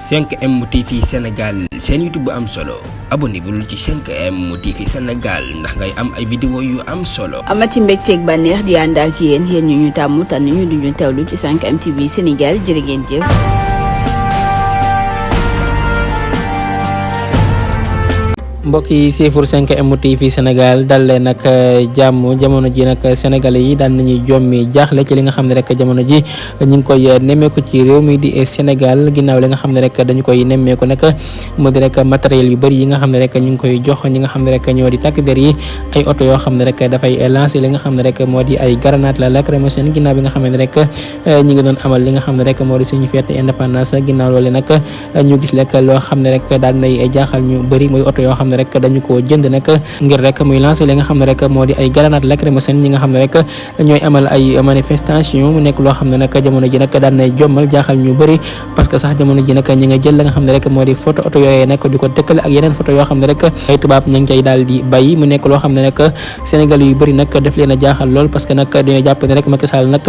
5M TV Sénégal seen YouTube bu am solo abonnez-vous ci 5M TV Sénégal ndax ngay am ay vidéo yu am solo. amati mbégteeg bànneex di ànd ak yéen ñu tàmm tànn ñu duñu teewlu ci 5M TV Sénégal jërë ngeen jëf. mbokk yi siifur 5M TV Sénégal dal leen nag jàmm jamono ji nag sénégalais yi daan nañuy jommi jaaxle ci li nga xam ne rek jamono ji ñu ngi koy nemmeeku ci réew mi di Sénégal ginnaaw li nga xam ne rek dañu koy nemmeeku nag mu di rek matériel yu bëri yi nga xam ne rek ñu ngi koy jox ñi nga xam ne rek ñoo di takk der yi ay oto yoo xam ne rek dafay lancer li nga xam ne rek moo di ay grenade la lacrymogène ginnaaw bi nga xam ne rek ñi ngi doon amal li nga xam ne rek moo di suñu fête indépendance ginnaaw loolu nag ñu gis rek loo xam ne rek daal nay jaaxal ñu bëri muy oto yoo xam ne rek dañu ko jënd nag ngir rek muy lancer li nga xam ne rek moo di ay grenade lacrymogène ñi nga xam ne rek ñooy amal ay manifestation mu nekk loo xam ne nag jamono ji nag daan nay jommal jaaxal ñu bëri parce que sax jamono ji nag ñi nga jël la nga xam ne rek moo di photo oto yooyee nag di ko dëkkale ak yeneen photo yoo xam ne rek ay tubaab ñu ngi cay daal di bàyyi mu nekk loo xam ne nag Sénégal yu bëri nag def leen a jaaxal lool parce que nag dañoo jàpp ne rek Macky Sall nag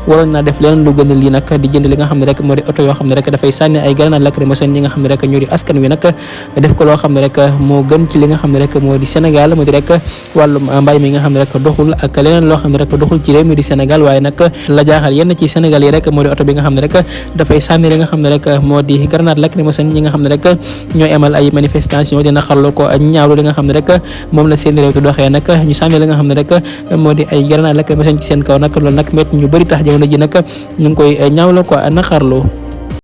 waroon naa def leen lu gën a lii nag di jënd li nga xam ne rek moo di oto yoo xam ne rek dafay sànni ay grenade lacrymogène ñi nga xam ne rek ñoo di askan wi nag def ko loo xam ne rek moo gën ci li nga xam ne rek moo di Sénégal mu di rek wàllum mbay mi nga xam ne rek doxul ak leneen loo xam ne rek doxul ci réew mi di Sénégal waaye nag la jaaxal yenn ci Sénégal yi rek moo di oto bi nga xam ne rek dafay sànni li nga xam ne rek moo di grenade lacrymogène ñi nga xam ne rek ñooy amal ay manifestation dina xarlu ko ñaawlu li nga xam ne rek moom la seen réew di doxee nag ñu sànni li nga xam ne rek moo di ay grenade lacrymogène ci seen kaw nag loolu nag métti ñu bëri tax jamono ji nag ñu ngi koy ñaawlu ko naqarlu